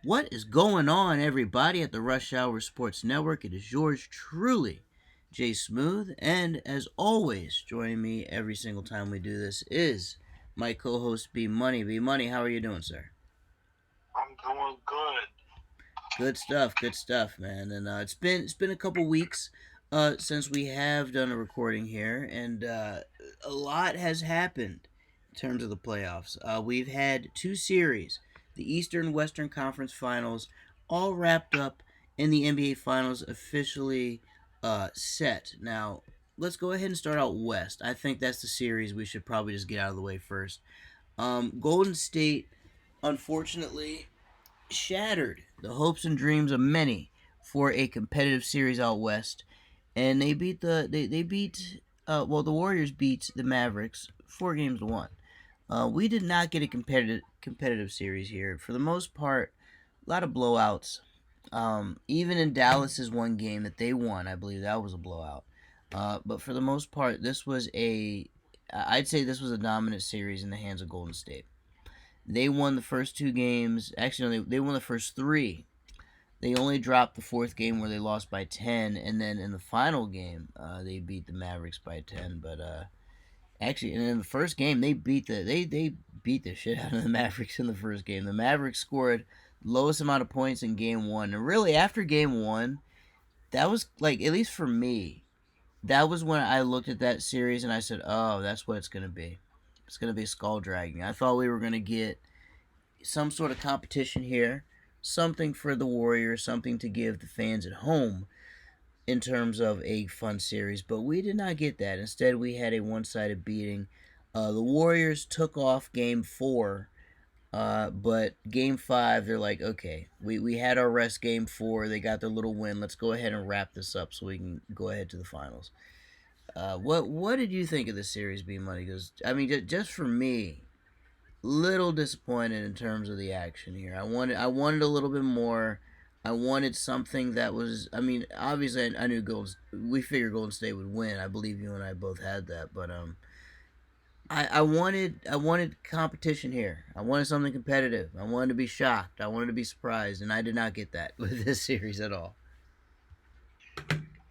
What is going on, everybody, at the Rush Hour Sports Network? It is yours truly, Jay Smooth, and as always, joining me every single time we do this is my co-host B Money. B Money, how are you doing, sir? I'm doing good. Good stuff, man. And it's been a couple weeks since we have done a recording here, and a lot has happened in terms of the playoffs. We've had two series, the Eastern Western Conference Finals, all wrapped up, and the NBA Finals officially set. Now, let's go ahead and start out West. I think that's the series we should probably just get out of the way first. Golden State, unfortunately, shattered the hopes and dreams of many for a competitive series out west, and they beat the Warriors beat the Mavericks 4 games to 1. We did not get a competitive series here for the most part. A lot of blowouts. Even in Dallas's one game that they won, I believe that was a blowout. But for the most part, I'd say this was a dominant series in the hands of Golden State. They won the first 2 games. Actually, no, they won the first three. They only dropped the fourth game where they lost by 10, and then in the final game, they beat the Mavericks by 10. But actually, and in the first game, they beat the shit out of the Mavericks in the first game. The Mavericks scored lowest amount of points in game one, and really after game one, that was like, at least for me, that was when I looked at that series and I said, "Oh, that's what it's gonna be. It's gonna be skull dragging." I thought we were gonna get some sort of competition here, something for the Warriors, something to give the fans at home in terms of a fun series, but we did not get that. Instead, we had a one-sided beating. The Warriors took off Game 4, but Game 5, they're like, okay, we had our rest Game 4. They got their little win. Let's go ahead and wrap this up so we can go ahead to the finals. What did you think of this series, B Money? Because I mean, just for me, little disappointed in terms of the action here. I wanted a little bit more. I wanted something that was. I mean, obviously, I knew we figured Golden State would win. I believe you and I both had that, but I wanted competition here. I wanted something competitive. I wanted to be shocked. I wanted to be surprised, and I did not get that with this series at all.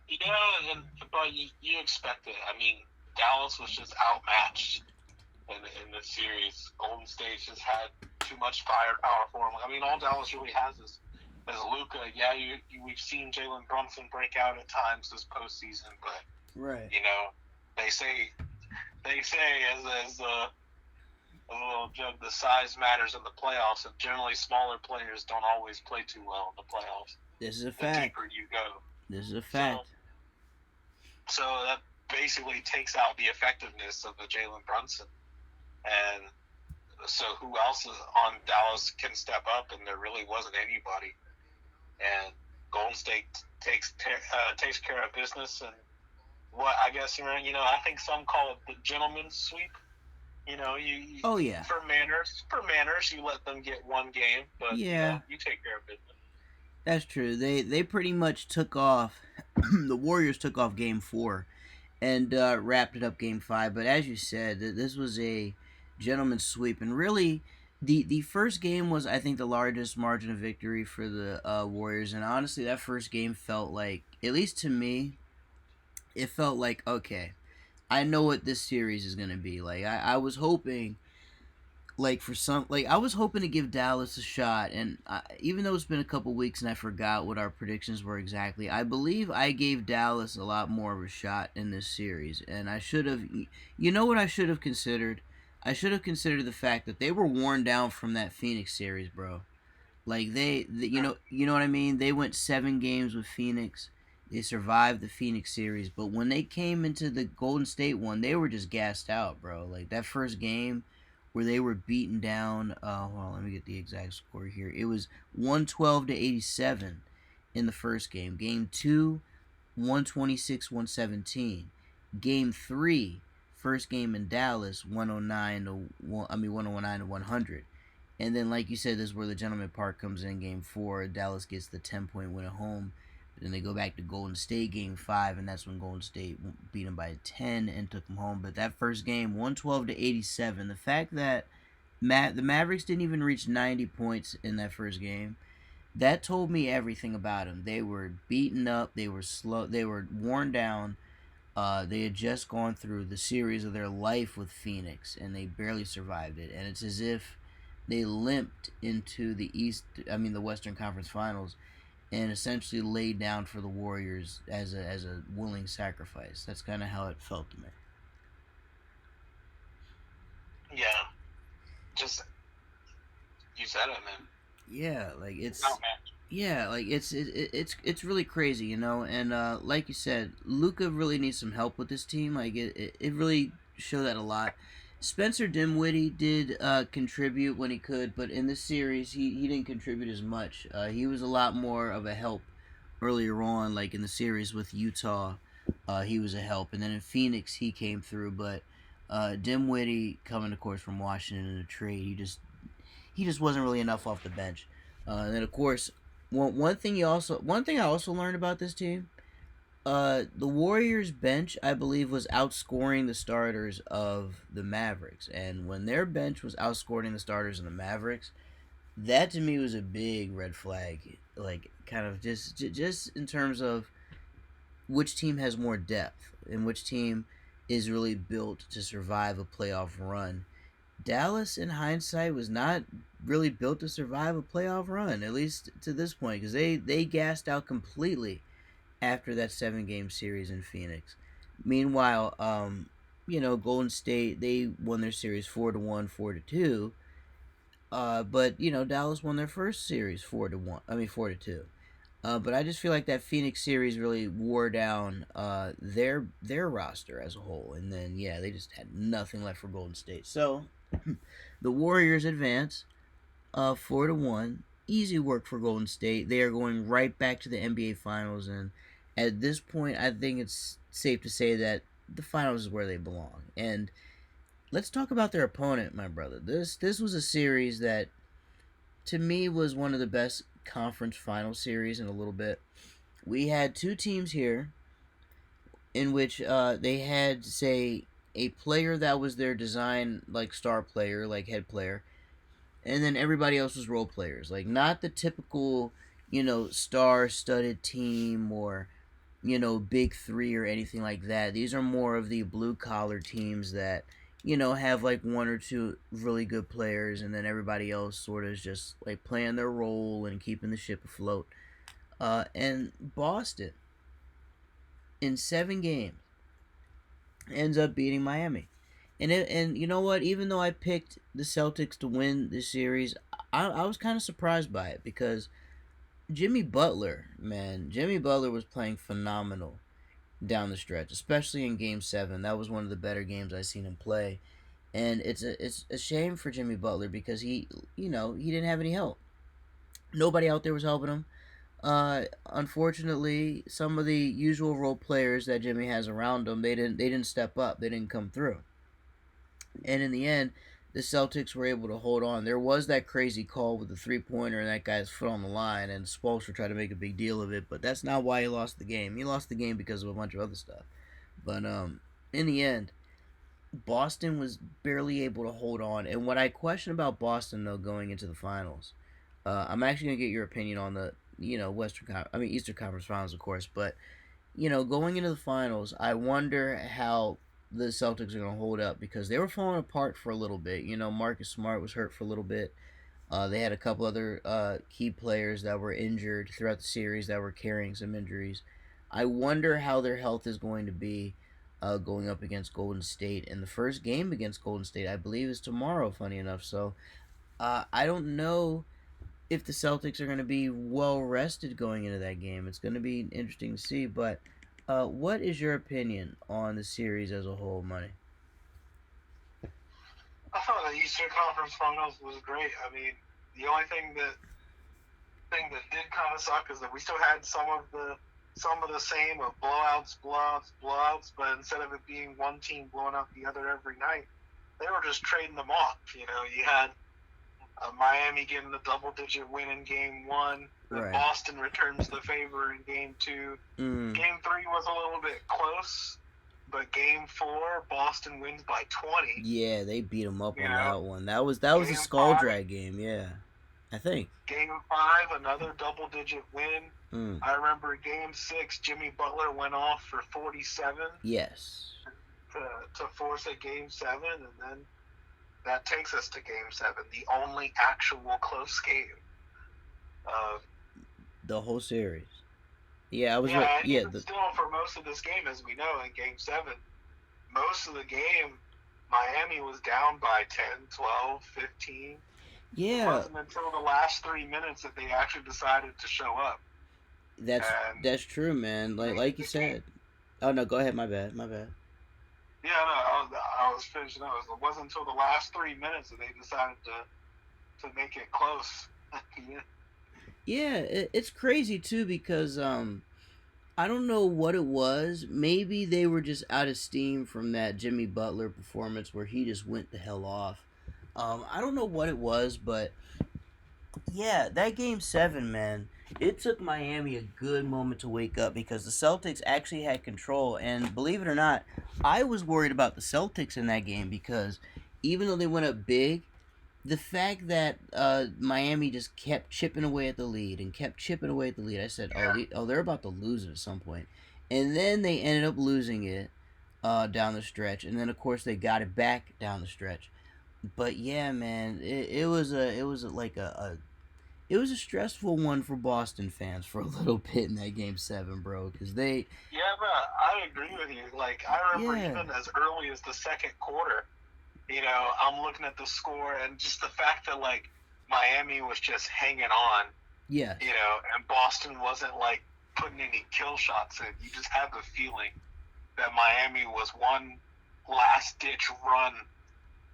Yeah, but you expect it. I mean, Dallas was just outmatched in this series. Golden State just had too much firepower for them. I mean, all Dallas really has is Luka. Yeah, we've seen Jalen Brunson break out at times this postseason, but Right. you know, they say as a little joke, the size matters in the playoffs, and generally smaller players don't always play too well in the playoffs. This is a The fact. deeper you go, This is a so fact. so that basically takes out the effectiveness of the Jalen Brunson, and so who else on Dallas can step up? And there really wasn't anybody. And Golden State takes care of business, and what I guess I think some call it the gentleman's sweep. You Oh yeah. for manners, you let them get one game, but Yeah. you take care of business. That's true. They pretty much took off. The Warriors took off Game 4 and wrapped it up Game 5. But as you said, this was a gentleman's sweep, and really, the first game was, I think, the largest margin of victory for the Warriors. And honestly, that first game felt like, at least to me, it felt like, okay, I know what this series is gonna be. Like I was hoping, I was hoping to give Dallas a shot, and even though it's been a couple weeks and I forgot what our predictions were exactly, I believe I gave Dallas a lot more of a shot in this series, and I should have. You know what I should have considered? I should have considered the fact that they were worn down from that Phoenix series, bro. Like you know what I mean. They went 7 games with Phoenix. They survived the Phoenix series, but when they came into the Golden State one, they were just gassed out, bro. Like that first game where they were beaten down. Hold on, let me get the exact score here. It was 112-87 in the first game. Game two, 126-117. Game three, first game in Dallas, 109 to 100. And then, like you said, this is where the gentleman park comes in. Game four, Dallas gets the 10-point win at home. Then they go back to Golden State Game 5, and that's when Golden State beat them by 10 and took them home. But that first game, 112-87, the fact that the Mavericks didn't even reach 90 points in that first game, That told me everything about them. They were beaten up. They were slow. They were worn down. They had just gone through the series of their life with Phoenix, and they barely survived it. And it's as if they limped into the Western Conference Finals, and essentially laid down for the Warriors as a willing sacrifice. That's kind of how it felt to me. Yeah, just you said it, man. Yeah, like No, man. it's really crazy, and like you said, Luca really needs some help with this team. Like it really showed that a lot. Spencer Dinwiddie did contribute when he could, but in this series he didn't contribute as much. He was a lot more of a help earlier on, like in the series with Utah. He was a help, and then in Phoenix he came through, but Dinwiddie coming, of course, from Washington in a trade, he just wasn't really enough off the bench. And then of course, one thing I also learned about this team, the Warriors bench I believe was outscoring the starters of the Mavericks, and when their bench was outscoring the starters of the Mavericks, that to me was a big red flag. Like kind of just in terms of which team has more depth and which team is really built to survive a playoff run. Dallas, in hindsight, was not really built to survive a playoff run, at least to this point, because they gassed out completely after that 7 game series in Phoenix. Meanwhile, Golden State, they won their series 4-1, 4-2. But Dallas won their first series 4-1. I mean 4-2. But I just feel like that Phoenix series really wore down their roster as a whole, and then yeah, they just had nothing left for Golden State. So the Warriors advance 4-1. Easy work for Golden State. They are going right back to the NBA Finals, and at this point, I think it's safe to say that the finals is where they belong. And let's talk about their opponent, my brother. This was a series that to me was one of the best conference final series in a little bit. We had two teams here in which they had, say, a player that was their design like star player, like head player, and then everybody else was role players. Like not the typical, star-studded team or big three or anything like that. These are more of the blue-collar teams that have like one or two really good players, and then everybody else sort of is just like playing their role and keeping the ship afloat. And Boston in 7 games ends up beating Miami. And you know what? Even though I picked the Celtics to win this series, I was kind of surprised by it because Jimmy Butler, man, Jimmy Butler was playing phenomenal down the stretch, especially in Game 7. That was one of the better games I've seen him play, and it's a shame for Jimmy Butler because he didn't have any help. Nobody out there was helping him. Unfortunately, some of the usual role players that Jimmy has around him, they didn't step up. They didn't come through. And in the end, the Celtics were able to hold on. There was that crazy call with the 3-pointer and that guy's foot on the line, and Spoelstra tried to make a big deal of it, but that's not why he lost the game. He lost the game because of a bunch of other stuff. But in the end, Boston was barely able to hold on. And what I question about Boston though going into the finals, I'm actually gonna get your opinion on the Eastern Conference Finals, of course, but going into the finals, I wonder how the Celtics are going to hold up because they were falling apart for a little bit. Marcus Smart was hurt for a little bit. They had a couple other key players that were injured throughout the series that were carrying some injuries. I wonder how their health is going to be going up against Golden State. And the first game against Golden State, I believe, is tomorrow, funny enough. So I don't know if the Celtics are going to be well rested going into that game. It's going to be interesting to see. But what is your opinion on the series as a whole, Money? I thought the Eastern Conference Finals was great. I mean, the only thing that did kind of suck is that we still had some of the same of blowouts, but instead of it being one team blowing out the other every night, they were just trading them off. You had Miami getting the double-digit win in Game 1. Right. Boston returns the favor in Game 2. Game 3 was a little bit close, but Game 4, Boston wins by 20. Yeah, they beat them up on that one. That was a Game skull 5, drag game. Yeah, I think. Game 5, another double-digit win. Mm. I remember Game 6, Jimmy Butler went off for 47 Yes. to force a Game 7, and then that takes us to Game 7, the only actual close game. The whole series. Yeah, I was right. Yeah, and Yeah, even still, for most of this game, as we know, in Game 7, most of the game, Miami was down by 10, 12, 15. It yeah. wasn't until the last 3 minutes that they actually decided to show up. That's And that's true, man. Like you the game, said. Oh no, go ahead. My bad. My bad. yeah, no, I was finishing up. It wasn't until the last 3 minutes that they decided to make it close. Yeah. Yeah, it's crazy too because I don't know what it was. Maybe they were just out of steam from that Jimmy Butler performance where he just went the hell off. I don't know what it was, but yeah, that game 7, man, it took Miami a good moment to wake up because the Celtics actually had control. And believe it or not, I was worried about the Celtics in that game because even though they went up big, the fact that Miami just kept chipping away at the lead and kept chipping away at the lead, I said, they're about to lose it at some point. And then they ended up losing it down the stretch. And then, of course, they got it back down the stretch. But yeah, man, it was a stressful one for Boston fans for a little bit in that game 7, bro, because they Yeah, but I agree with you. Like, I remember yeah even as early as the second quarter, I'm looking at the score and just the fact that, like, Miami was just hanging on, yes and Boston wasn't, like, putting any kill shots in. You just had the feeling that Miami was one last ditch run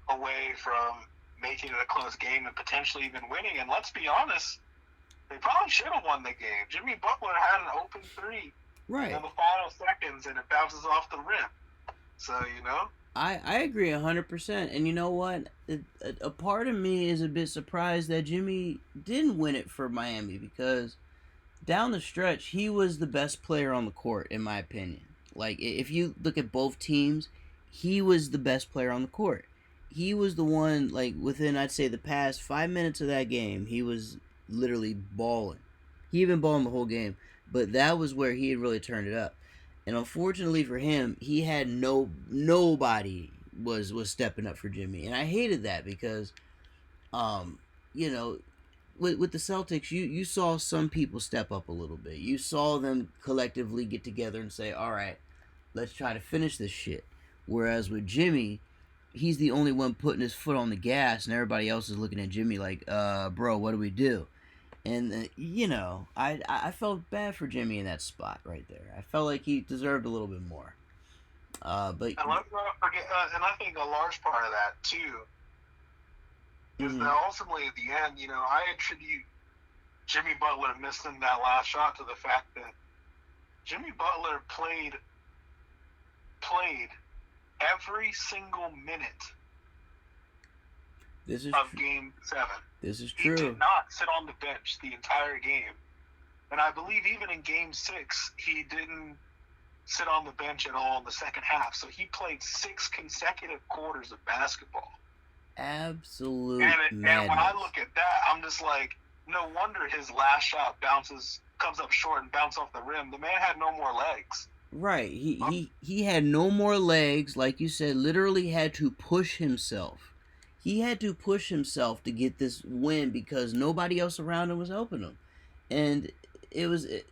away from making it a close game and potentially even winning. And let's be honest, they probably should have won the game. Jimmy Butler had an open three in right. the final seconds, and it bounces off the rim. So, I agree 100%. And you know what? A part of me is a bit surprised that Jimmy didn't win it for Miami because down the stretch, he was the best player on the court, in my opinion. Like, if you look at both teams, he was the best player on the court. He was the one, like, within, I'd say, the past 5 minutes of that game, he was literally balling. He even balled the whole game, but that was where he had really turned it up. And unfortunately for him, he had nobody was stepping up for Jimmy, and I hated that because, um, you know, with the Celtics, you saw some people step up a little bit. You saw them collectively get together and say, "All right, let's try to finish this shit." Whereas with Jimmy, he's the only one putting his foot on the gas, and everybody else is looking at Jimmy like, bro, what do we do?" And I felt bad for Jimmy in that spot right there. I felt like he deserved a little bit more. But and let's not forget, and I think a large part of that, too, is mm-hmm. that ultimately at the end, I attribute Jimmy Butler missing that last shot to the fact that Jimmy Butler played every single minute This is of Game 7. This is He true. did not sit on the bench the entire game. And I believe even in Game 6, he didn't sit on the bench at all in the second half. So he played 6 consecutive quarters of basketball. Absolute And madness. when I look at that, I'm just like, no wonder his last shot comes up short and bounces off the rim. The man had no more legs. Right. He had no more legs, like you said, literally had to push himself. He had to push himself to get this win because nobody else around him was helping him. And it was it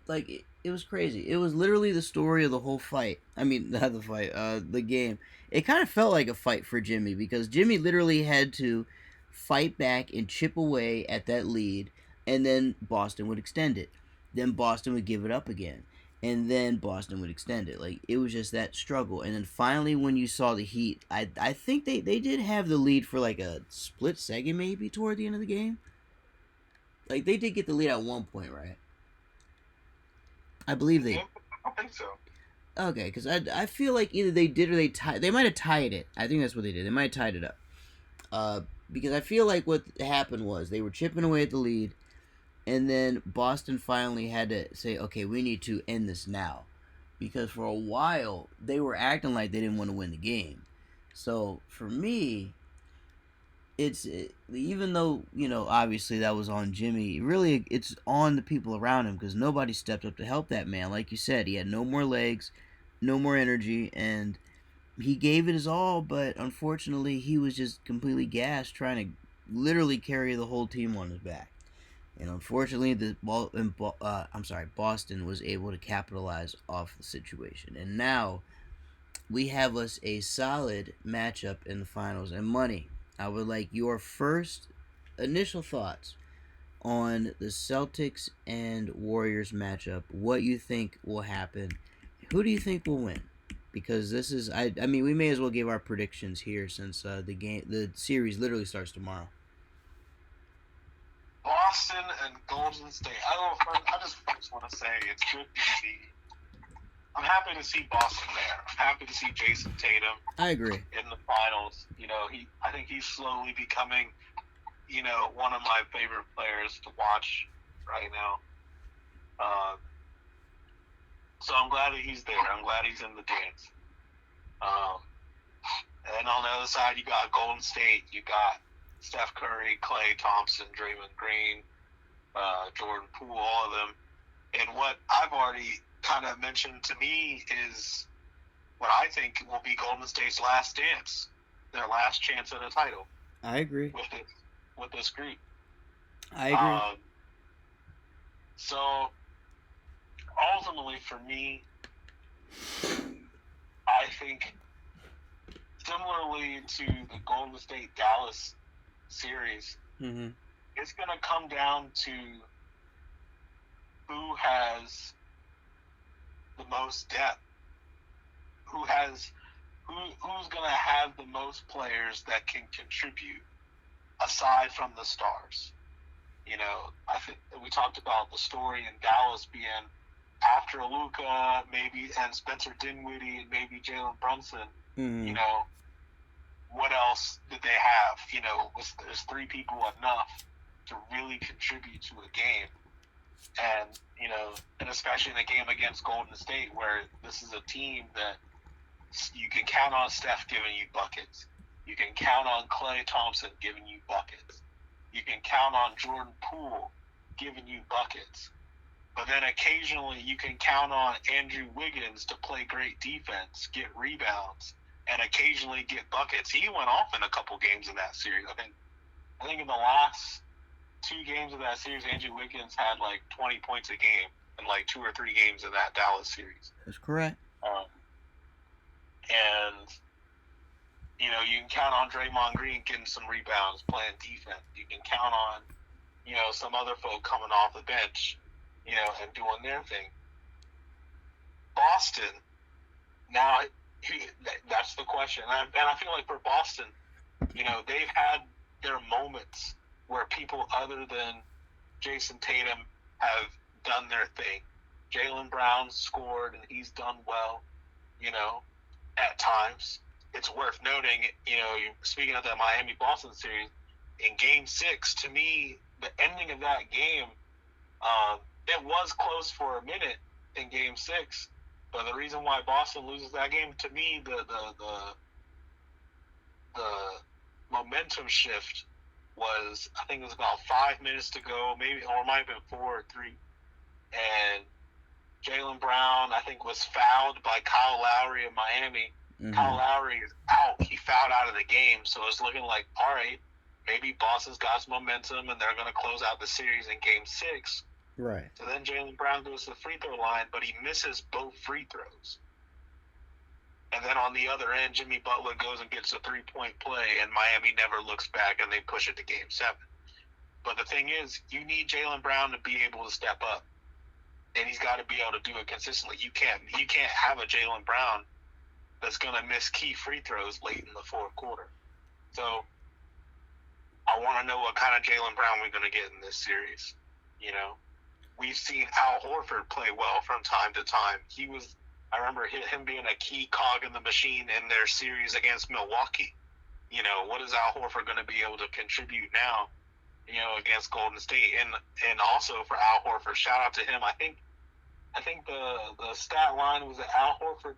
was crazy. It was literally the story of the whole fight. I mean, not the fight, the game. It kind of felt like a fight for Jimmy because Jimmy literally had to fight back and chip away at that lead, and then Boston would extend it. Then Boston would give it up again, and then Boston would extend it. Like it was just that struggle. And then finally, when you saw the Heat, I think they did have the lead for like a split second maybe toward the end of the game. Like they did get the lead at one point, right? I believe they. I don't think so. Okay, because I feel like either they did or they tied. They might have tied it. I think that's what they did. They might have tied it up. Because I feel like what happened was they were chipping away at the lead, and then Boston finally had to say, "Okay, we need to end this now," because for a while they were acting like they didn't want to win the game. So for me, even though obviously that was on Jimmy. Really, it's on the people around him because nobody stepped up to help that man. Like you said, he had no more legs, no more energy, and he gave it his all. But unfortunately, he was just completely gassed, trying to literally carry the whole team on his back. And unfortunately, Boston was able to capitalize off the situation, and now we have us a solid matchup in the finals. And Money, I would like your first initial thoughts on the Celtics and Warriors matchup. What you think will happen? Who do you think will win? Because this is, I mean, we may as well give our predictions here since the series literally starts tomorrow. Boston and Golden State. I just want to say it's good to see. I'm happy to see Boston there. I'm happy to see Jason Tatum. I agree. In the finals. I think he's slowly becoming, one of my favorite players to watch right now. So I'm glad that he's there. I'm glad he's in the dance. And on the other side, you got Golden State. You got Steph Curry, Klay Thompson, Draymond Green, Jordan Poole, all of them. And what I've already kind of mentioned to me is what I think will be Golden State's last dance, their last chance at a title. I agree. With this group. I agree. So, ultimately for me, I think similarly to the Golden State-Dallas series, it's going to come down to who has the most depth, who's going to have the most players that can contribute aside from the stars. I think we talked about the story in Dallas being after Luka, maybe, and Spencer Dinwiddie, and maybe Jalen Brunson. What else did they have? Was three people enough to really contribute to a game? And especially in a game against Golden State, where this is a team that you can count on Steph giving you buckets. You can count on Klay Thompson giving you buckets. You can count on Jordan Poole giving you buckets. But then occasionally you can count on Andrew Wiggins to play great defense, get rebounds, and occasionally get buckets. He went off in a couple games in that series. I think in the last 2 games of that series, Andrew Wiggins had like 20 points a game in like 2 or 3 games in that Dallas series. That's correct. And you can count on Draymond Green getting some rebounds, playing defense. You can count on, some other folk coming off the bench, and doing their thing. Boston, now, that's the question. And I feel like for Boston, they've had their moments where people other than Jason Tatum have done their thing. Jaylen Brown scored, and he's done well, at times. It's worth noting, speaking of that Miami-Boston series, in Game 6, to me, the ending of that game, it was close for a minute in Game 6, but the reason why Boston loses that game, to me, the momentum shift was, I think it was about 5 minutes to go, maybe, or it might have been 4 or 3, and Jaylen Brown, I think, was fouled by Kyle Lowry in Miami. Kyle Lowry is out. He fouled out of the game, so it's looking like, all right, maybe Boston's got some momentum, and they're going to close out the series in Game 6. Right. So then Jaylen Brown goes to the free throw line, but he misses both free throws. And then on the other end, Jimmy Butler goes and gets a 3-point play, and Miami never looks back, and they push it to Game 7. But the thing is, you need Jaylen Brown to be able to step up, and he's got to be able to do it consistently. You can't have a Jaylen Brown that's going to miss key free throws late in the fourth quarter. So I want to know what kind of Jaylen Brown we're going to get in this series. We've seen Al Horford play well from time to time. I remember him being a key cog in the machine in their series against Milwaukee. What is Al Horford going to be able to contribute now, against Golden State? And also for Al Horford, shout out to him. I think the stat line was that Al Horford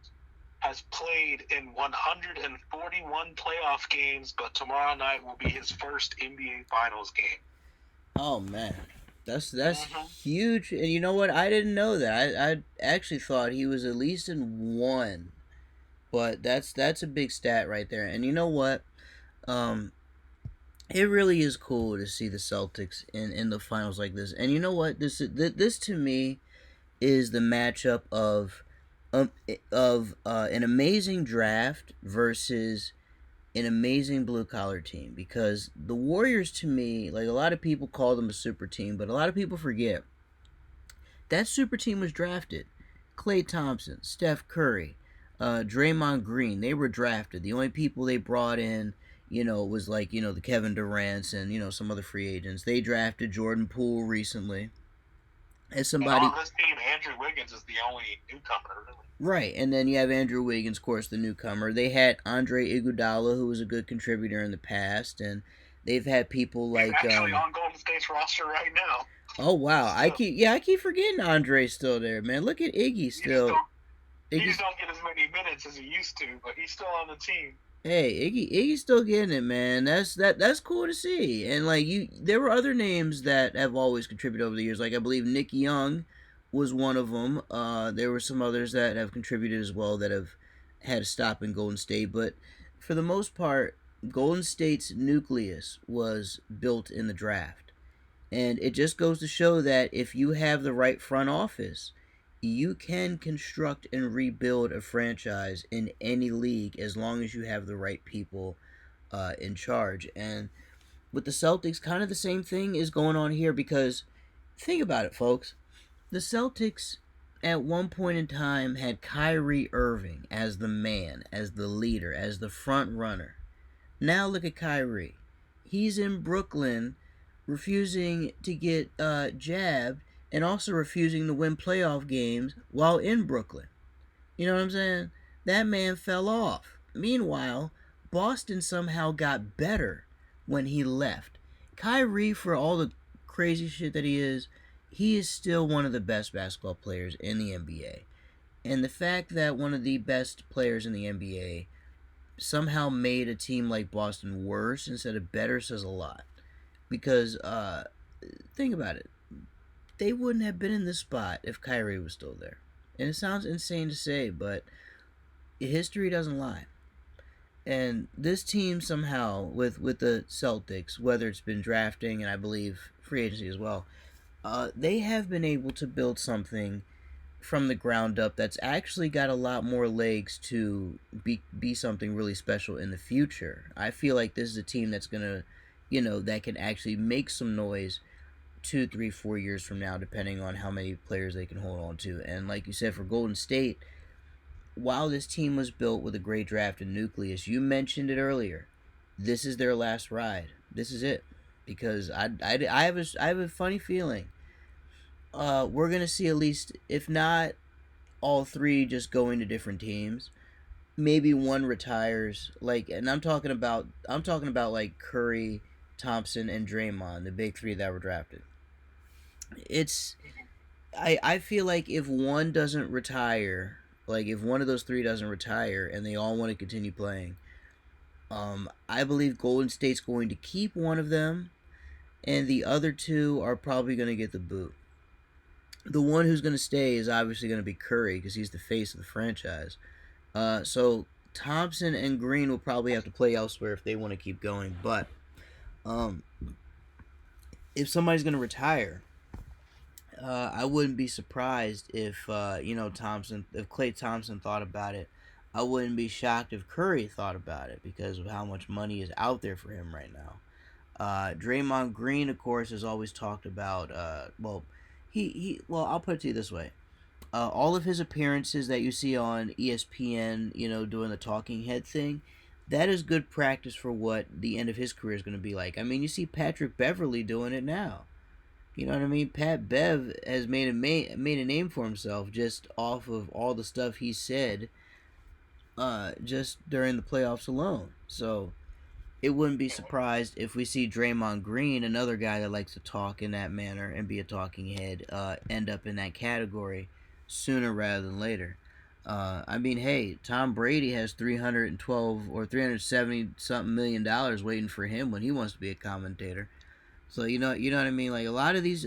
has played in 141 playoff games, but tomorrow night will be his first NBA Finals game. Oh man, that's Mm-hmm. huge. And you know what? I didn't know that. I actually thought he was at least in one, but that's a big stat right there. And you know what? Um, it really is cool to see the Celtics in the finals like this. And you know what? This to me is the matchup of an amazing draft versus an amazing blue collar team, because the Warriors, to me, like, a lot of people call them a super team, but a lot of people forget that super team was drafted. Klay Thompson, Steph Curry, Draymond Green, they were drafted. The only people they brought in, was like, the Kevin Durant's and, some other free agents. They drafted Jordan Poole recently as And somebody. on this team, Andrew Wiggins is the only newcomer, really. Right, and then you have Andrew Wiggins, of course, the newcomer. They had Andre Iguodala, who was a good contributor in the past, and they've had people He's like, actually on Golden State's roster right now. oh wow, I Still, keep yeah, I keep forgetting Andre's still there, man. Look at Iggy you just still. don't you just Iggy's don't get as many minutes as he used to, but he's still on the team. Hey, Iggy's still getting it, man. That's cool to see. And like, there were other names that have always contributed over the years. Like, I believe Nick Young was one of them. There were some others that have contributed as well that have had a stop in Golden State. But for the most part, Golden State's nucleus was built in the draft. And it just goes to show that if you have the right front office, you can construct and rebuild a franchise in any league as long as you have the right people in charge. And with the Celtics, kind of the same thing is going on here, because think about it, folks. The Celtics at one point in time had Kyrie Irving as the man, as the leader, as the front runner. Now look at Kyrie. He's in Brooklyn, refusing to get jabbed, and also refusing to win playoff games while in Brooklyn. You know what I'm saying? That man fell off. Meanwhile, Boston somehow got better when he left. Kyrie, for all the crazy shit that he is still one of the best basketball players in the NBA. And the fact that one of the best players in the NBA somehow made a team like Boston worse instead of better says a lot. Because think about it, they wouldn't have been in this spot if Kyrie was still there. And it sounds insane to say, but history doesn't lie. And this team somehow, with the Celtics, whether it's been drafting and I believe free agency as well, they have been able to build something from the ground up that's actually got a lot more legs to be something really special in the future. I feel like this is a team that's gonna, that can actually make some noise 2, 3, 4 years from now, depending on how many players they can hold on to. And like you said, for Golden State, while this team was built with a great draft and nucleus, you mentioned it earlier. This is their last ride. This is it, because I have a funny feeling. We're gonna see, at least, if not all three, just going to different teams. Maybe one retires, like, and I'm talking about like Curry, Thompson, and Draymond, the big three that were drafted. It's I feel like if one doesn't retire, like if one of those three doesn't retire, and they all want to continue playing, I believe Golden State's going to keep one of them, and the other two are probably going to get the boot. The one who's going to stay is obviously going to be Curry, because he's the face of the franchise. So Thompson and Green will probably have to play elsewhere if they want to keep going. But um, if somebody's going to retire, I wouldn't be surprised if if Klay Thompson thought about it. I wouldn't be shocked if Curry thought about it, because of how much money is out there for him right now. Draymond Green, of course, has always talked about. Well, I'll put it to you this way: all of his appearances that you see on ESPN, doing the talking head thing, that is good practice for what the end of his career is going to be like. I mean, you see Patrick Beverly doing it now. You know what I mean? Pat Bev has made a name for himself just off of all the stuff he said, just during the playoffs alone. So it wouldn't be surprised if we see Draymond Green, another guy that likes to talk in that manner and be a talking head, end up in that category sooner rather than later. I mean, hey, Tom Brady has 312 or 370 something $1 million waiting for him when he wants to be a commentator. So you know what I mean. Like a lot of these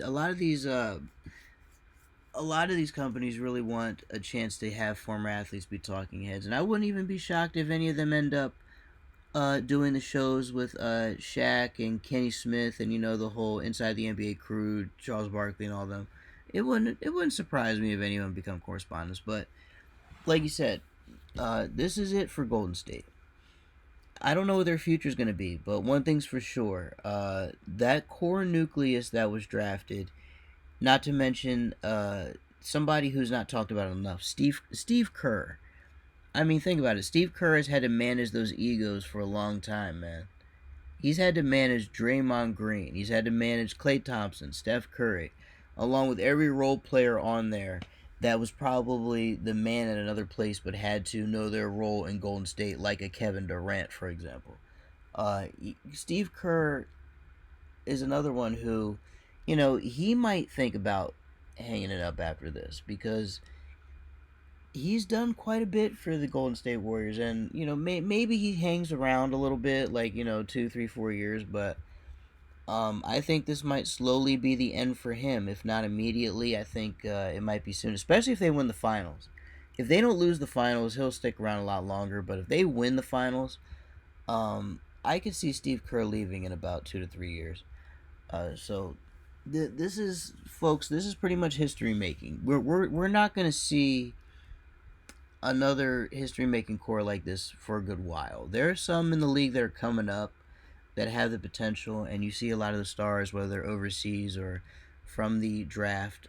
companies really want a chance to have former athletes be talking heads, and I wouldn't even be shocked if any of them end up doing the shows with Shaq and Kenny Smith and the whole Inside the NBA crew, Charles Barkley and all them. It wouldn't surprise me if anyone become correspondents. But like you said, this is it for Golden State. I don't know what their future is going to be, but one thing's for sure: that core nucleus that was drafted. Not to mention somebody who's not talked about enough, Steve Kerr. I mean, think about it. Steve Kerr has had to manage those egos for a long time, man. He's had to manage Draymond Green. He's had to manage Klay Thompson, Steph Curry, along with every role player on there that was probably the man at another place but had to know their role in Golden State, like a Kevin Durant, for example. Steve Kerr is another one who, he might think about hanging it up after this because he's done quite a bit for the Golden State Warriors, and maybe he hangs around a little bit, like 2, 3, 4 years, but I think this might slowly be the end for him, if not immediately. I think it might be soon, especially if they win the finals. If they don't lose the finals, he'll stick around a lot longer. But if they win the finals, I could see Steve Kerr leaving in about 2 to 3 years. So this is, folks, this is pretty much history making. We're not gonna see another history making core like this for a good while. There are some in the league that are coming up that have the potential, and you see a lot of the stars, whether they're overseas or from the draft,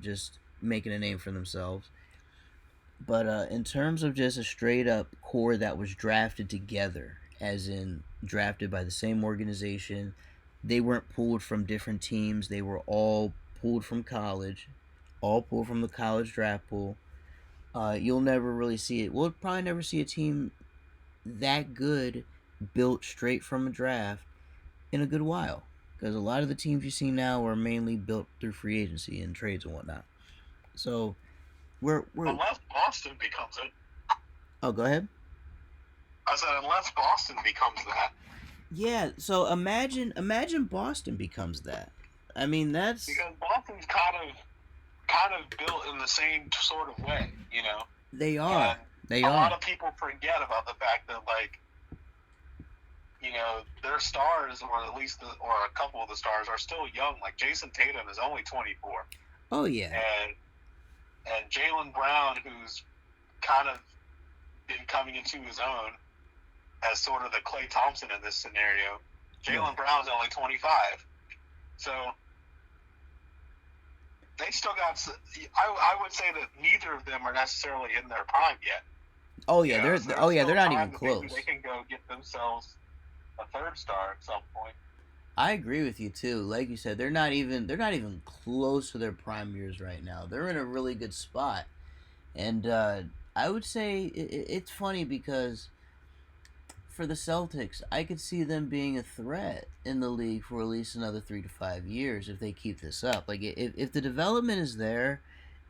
just making a name for themselves. But in terms of just a straight up core that was drafted together, as in drafted by the same organization, they weren't pulled from different teams. They were all pulled from college, all pulled from the college draft pool. You'll never really see it. We'll probably never see a team that good built straight from a draft in a good while. Because a lot of the teams you see now are mainly built through free agency and trades and whatnot. So we're Unless Boston becomes it. oh, go ahead. I said unless Boston becomes that. Yeah. So imagine Boston becomes that. I mean that's Because Boston's kind of built in the same sort of way, they are. And They a lot are. of people forget about the fact that their stars, or at least or a couple of the stars, are still young. Like Jason Tatum is only 24, Oh yeah. and Jaylen Brown, who's kind of been coming into his own as sort of the Klay Thompson in this scenario. Jaylen Right. Brown's only 25, so they still got. I would say that neither of them are necessarily in their prime yet. Oh yeah. They're So oh there's yeah. still They're not even time that maybe close. they can go get themselves a third star at some point. I agree with you too. Like you said, they're not even close to their prime years right now. They're in a really good spot, and I would say it's funny because for the Celtics, I could see them being a threat in the league for at least another 3 to 5 years if they keep this up. Like if the development is there,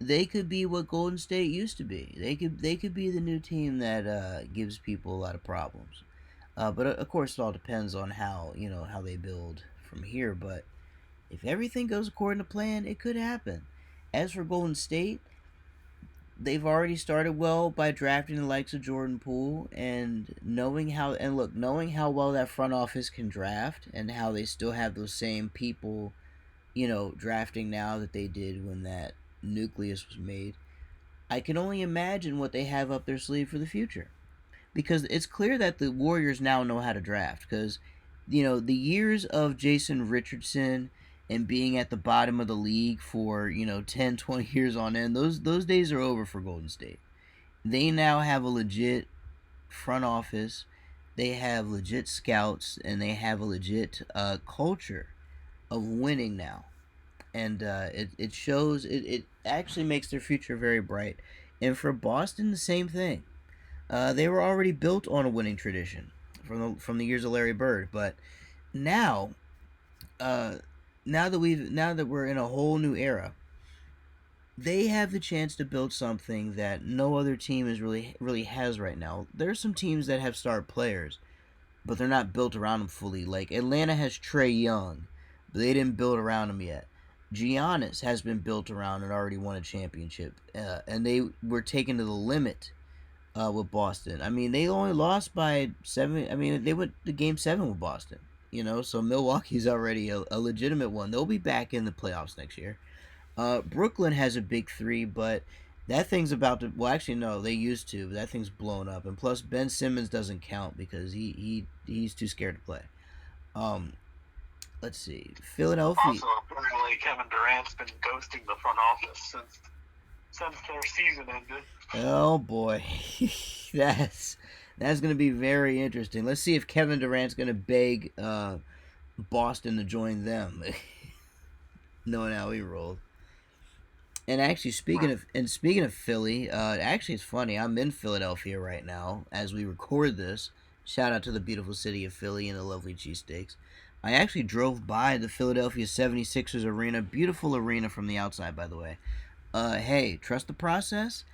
they could be what Golden State used to be. They could be the new team that gives people a lot of problems. But of course, it all depends on how they build from here. But if everything goes according to plan, it could happen. As for Golden State, they've already started well by drafting the likes of Jordan Poole and knowing how well that front office can draft and how they still have those same people, drafting now that they did when that nucleus was made. I can only imagine what they have up their sleeve for the future because it's clear that the Warriors now know how to draft because the years of Jason Richardson and being at the bottom of the league for 10, 20 years on end, those days are over for Golden State. They now have a legit front office, they have legit scouts, and they have a legit culture of winning now. And it shows, it actually makes their future very bright. And for Boston, the same thing. They were already built on a winning tradition from the years of Larry Bird, but now, uh, now that we're in a whole new era, they have the chance to build something that no other team is really has right now. There are some teams that have star players, but they're not built around them fully. Like Atlanta has Trey Young, but they didn't build around him yet. Giannis has been built around and already won a championship, and they were taken to the limit with Boston. I mean, they only lost by 7. I mean, they went to Game 7 with Boston. So Milwaukee's already a legitimate one. They'll be back in the playoffs next year. Brooklyn has a big three, but that thing's about to. Well, actually, no, they used to, but that thing's blown up. And plus, Ben Simmons doesn't count because he's too scared to play. Um, let's see, Philadelphia. Also, apparently Kevin Durant's been ghosting the front office since their season ended. Oh boy, that's gonna be very interesting. Let's see if Kevin Durant's gonna beg Boston to join them. Knowing how he rolled. And actually, speaking of Philly, actually it's funny. I'm in Philadelphia right now as we record this. Shout out to the beautiful city of Philly and the lovely cheesesteaks. I actually drove by the Philadelphia 76ers arena. Beautiful arena from the outside, by the way. Hey, trust the process.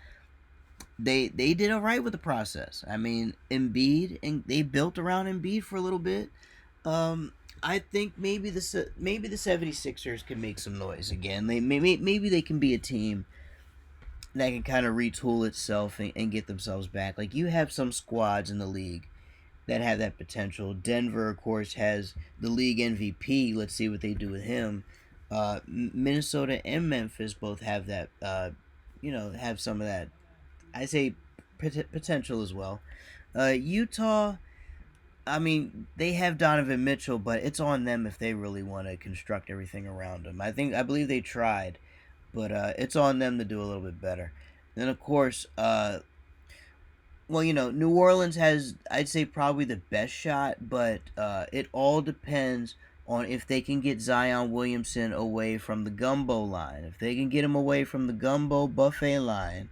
They did all right with the process. I mean, Embiid, and they built around Embiid for a little bit. Um, I think maybe the 76ers can make some noise again. Maybe they can be a team that can kind of retool itself and get themselves back. Like you have some squads in the league that have that potential. Denver, of course, has the league MVP. Let's see what they do with him. Minnesota and Memphis both have that. Have some of that. I say potential as well. Utah, I mean, they have Donovan Mitchell, but it's on them if they really want to construct everything around him. I believe they tried, but it's on them to do a little bit better. Then of course, New Orleans has, I'd say, probably the best shot, but it all depends on if they can get Zion Williamson away from the gumbo line. If they can get him away from the gumbo buffet line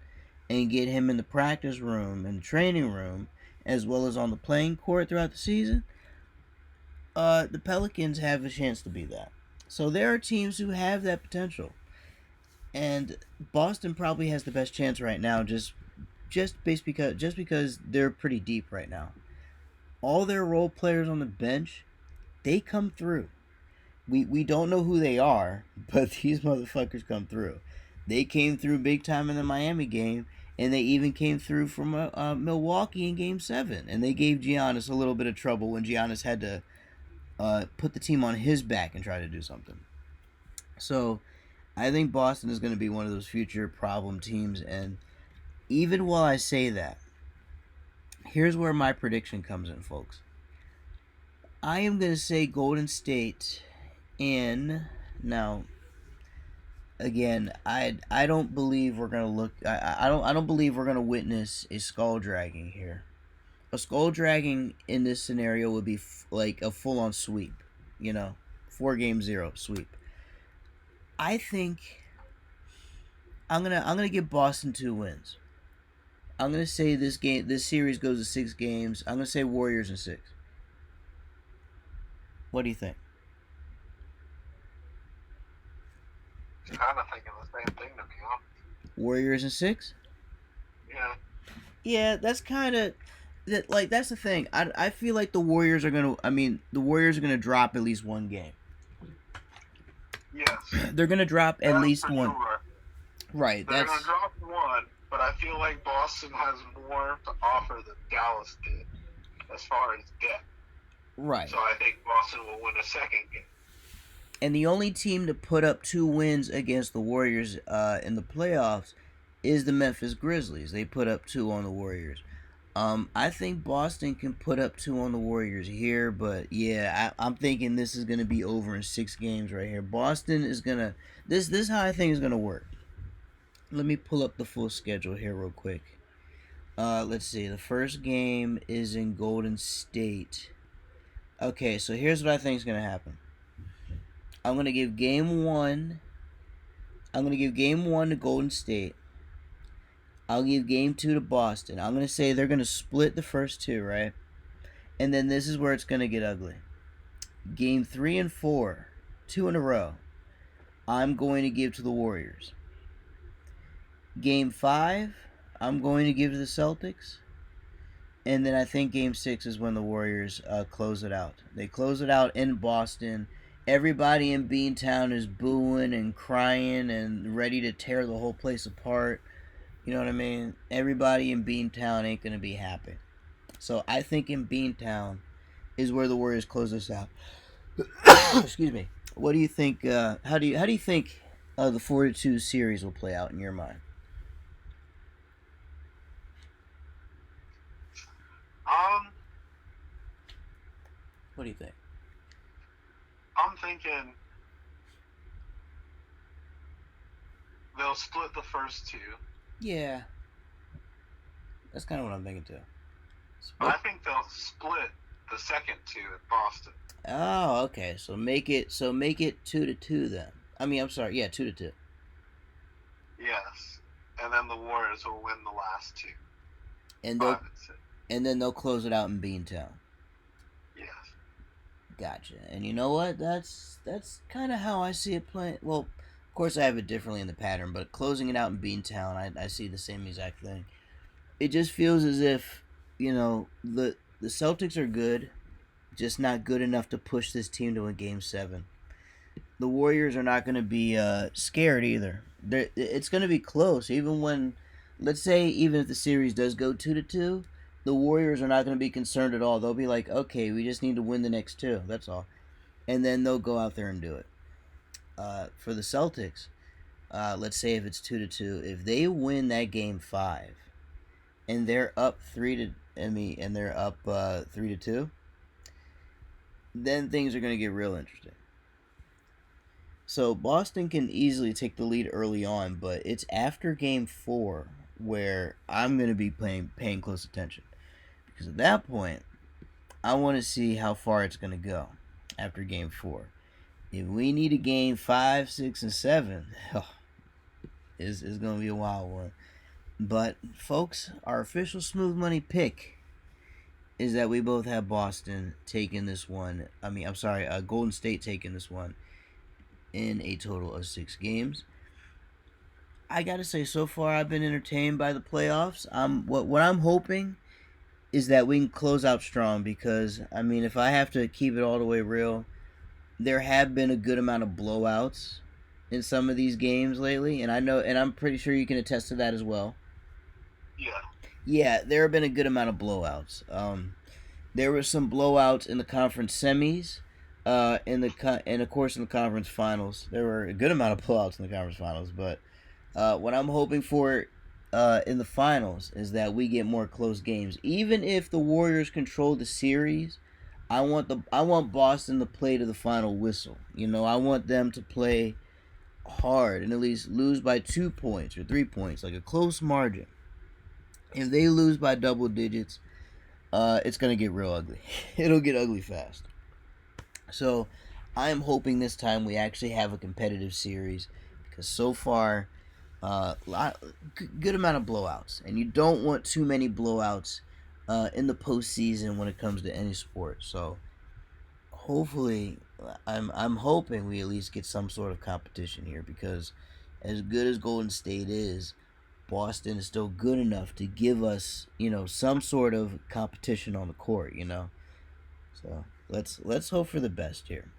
and get him in the practice room and training room, as well as on the playing court throughout the season, the Pelicans have a chance to be that. So there are teams who have that potential, and Boston probably has the best chance right now, just because they're pretty deep right now. All their role players on the bench, they come through. We don't know who they are, but these motherfuckers come through. They came through big time in the Miami game, and they even came through from Milwaukee in Game 7. And they gave Giannis a little bit of trouble when Giannis had to put the team on his back and try to do something. So I think Boston is going to be one of those future problem teams. And even while I say that, here's where my prediction comes in, folks. I am going to say Golden State in. Now, again, I don't believe we're gonna look. I don't believe we're gonna witness a skull dragging here. A skull dragging in this scenario would be like a full on sweep. 4-0 sweep. I think I'm gonna give Boston 2 wins. I'm gonna say this series goes to 6 games. I'm gonna say Warriors in 6. What do you think? Kind of thinking the same thing, to be honest. Warriors in 6? Yeah. Yeah, that's kind of that's the thing. I feel like the Warriors are gonna drop at least one game. Yes. They're gonna drop at least one. Sure. Right. They're gonna drop one, but I feel like Boston has more to offer than Dallas did as far as depth. Right. So I think Boston will win a second game. And the only team to put up 2 wins against the Warriors in the playoffs is the Memphis Grizzlies. They put up 2 on the Warriors. I think Boston can put up 2 on the Warriors here, but yeah, I'm thinking this is going to be over in 6 games right here. Boston is going to... This is how I think it's going to work. Let me pull up the full schedule here real quick. Let's see. The first game is in Golden State. Okay, so here's what I think is going to happen. I'm going to give game 1 to Golden State. I'll give game 2 to Boston. I'm going to say they're going to split the first 2, right? And then this is where it's going to get ugly. Game 3 and 4, 2 in a row, I'm going to give to the Warriors. Game 5, I'm going to give to the Celtics. And then I think Game 6 is when the Warriors close it out. They close it out in Boston. Everybody in Beantown is booing and crying and ready to tear the whole place apart. You know what I mean? Everybody in Beantown ain't going to be happy. So I think in Beantown is where the Warriors close this out. Excuse me. What do you think? How do you think the 4-2 series will play out in your mind? Um, What do you think? I'm thinking they'll split the first two. Yeah, that's kind of what I'm thinking too. I think they'll split the second two in Boston. Oh, okay. So make it 2-2 then. I mean, I'm sorry. Yeah, 2-2. Yes, and then the Warriors will win the last two, And they'll 5 and 6. and then they'll close it out in Beantown. Yes. Gotcha. And you know what? That's kind of how I see it playing. Well, of course I have it differently in the pattern, but closing it out in Beantown, I see the same exact thing. It just feels as if the Celtics are good, just not good enough to push this team to a Game 7. The Warriors are not going to be scared either. It's going to be close, even when, let's say, even if the series does go 2-2, the Warriors are not going to be concerned at all. They'll be like, okay, we just need to win the next two. That's all, and then they'll go out there and do it. For the Celtics, let's say if it's 2-2, if they win that Game 5, and they're up and they're up 3-2, then things are going to get real interesting. So Boston can easily take the lead early on, but it's after Game 4 where I'm going to be paying close attention, because at that point I want to see how far it's going to go after Game 4. If we need a Game 5, 6, and 7, oh, it's going to be a wild one. But folks, our official Smooth Money pick is that we both have Boston taking this one. I'm sorry, Golden State taking this one in a total of 6 games. I gotta say, so far I've been entertained by the playoffs. What I'm hoping is that we can close out strong, because if I have to keep it all the way real, there have been a good amount of blowouts in some of these games lately, and I'm pretty sure you can attest to that as well. Yeah. Yeah, there have been a good amount of blowouts. There were some blowouts in the conference semis, and of course in the conference finals. There were a good amount of blowouts in the conference finals, but what I'm hoping for in the finals is that we get more close games. Even if the Warriors control the series, I want Boston to play to the final whistle. I want them to play hard and at least lose by 2 points or 3 points, like a close margin. If they lose by double digits, it's gonna get real ugly. It'll get ugly fast. So I'm hoping this time we actually have a competitive series, because so far, good amount of blowouts, and you don't want too many blowouts in the postseason when it comes to any sport. So hopefully, I'm hoping we at least get some sort of competition here, because as good as Golden State is, Boston is still good enough to give us, some sort of competition on the court. So let's hope for the best here.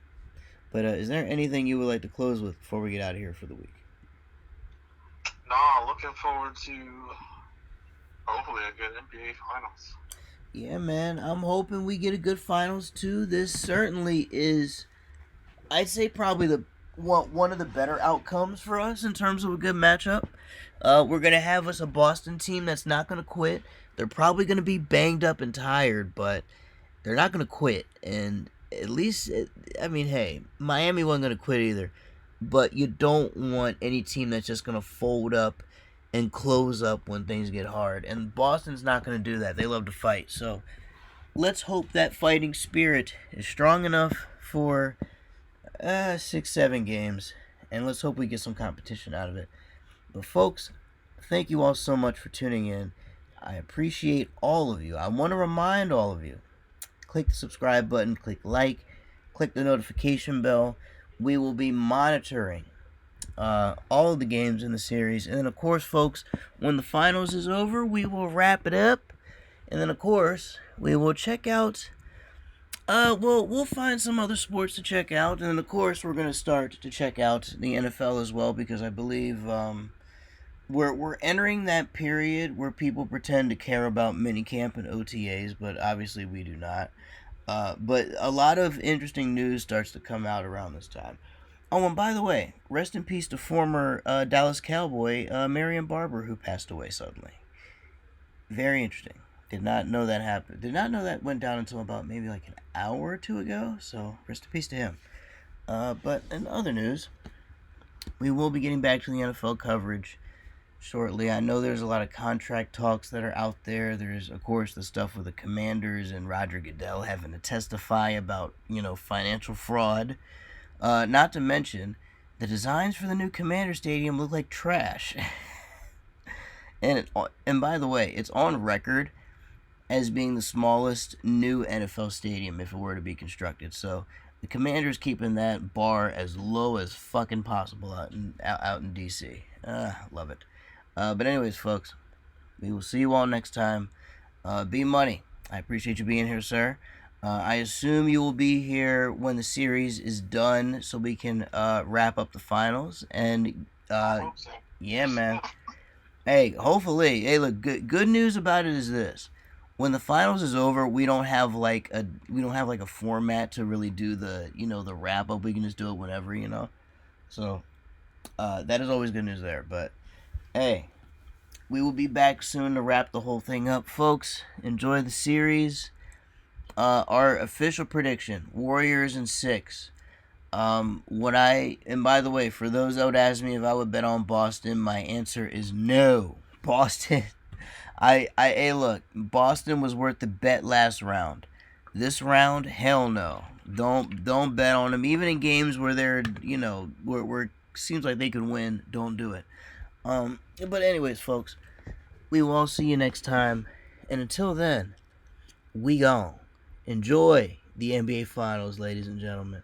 But is there anything you would like to close with before we get out of here for the week? No, looking forward to hopefully a good NBA Finals. Yeah, man, I'm hoping we get a good finals too. This certainly is, I'd say, probably the one of the better outcomes for us in terms of a good matchup. We're gonna have us a Boston team that's not gonna quit. They're probably gonna be banged up and tired, but they're not gonna quit. And at least, hey, Miami wasn't gonna quit either. But you don't want any team that's just gonna fold up and close up when things get hard. And Boston's not gonna do that. They love to fight. So let's hope that fighting spirit is strong enough for 6, 7 games, and let's hope we get some competition out of it. But folks, thank you all so much for tuning in. I appreciate all of you. I want to remind all of you, click the subscribe button, click like, click the notification bell. We will be monitoring all of the games in the series. And then, of course, folks, when the finals is over, we will wrap it up. And then, of course, we will check out. We'll find some other sports to check out, and then of course we're gonna start to check out the NFL as well because I believe we're entering that period where people pretend to care about minicamp and OTAs, but obviously we do not. But a lot of interesting news starts to come out around this time. Oh, and by the way, rest in peace to former Dallas Cowboy Marion Barber, who passed away suddenly. Very interesting. Did not know that happened. Did not know that went down until about maybe like an hour or two ago. So rest in peace to him. But in other news, we will be getting back to the NFL coverage shortly. I know there's a lot of contract talks that are out there. There's, of course, the stuff with the Commanders and Roger Goodell having to testify about, financial fraud. Not to mention, the designs for the new Commander Stadium look like trash. And by the way, it's on record as being the smallest new NFL stadium if it were to be constructed. So the Commanders keeping that bar as low as fucking possible out in DC. Love it. But anyways, folks, we will see you all next time. B Money, I appreciate you being here, sir. I assume you will be here when the series is done, so we can wrap up the finals. And I hope so. yeah, man. Hey, hopefully. Hey, look. Good news about it is this: when the finals is over, we don't have like a format to really do the wrap up. We can just do it whenever. So that is always good news there. But hey, we will be back soon to wrap the whole thing up, folks. Enjoy the series. Our official prediction: Warriors in 6. And by the way, for those that would ask me if I would bet on Boston, my answer is no. Boston. Hey, look, Boston was worth the bet last round. This round, hell no. Don't bet on them. Even in games where they're, where it seems like they could win, don't do it. But anyways, folks, we will all see you next time. And until then, we gone. Enjoy the NBA Finals, ladies and gentlemen.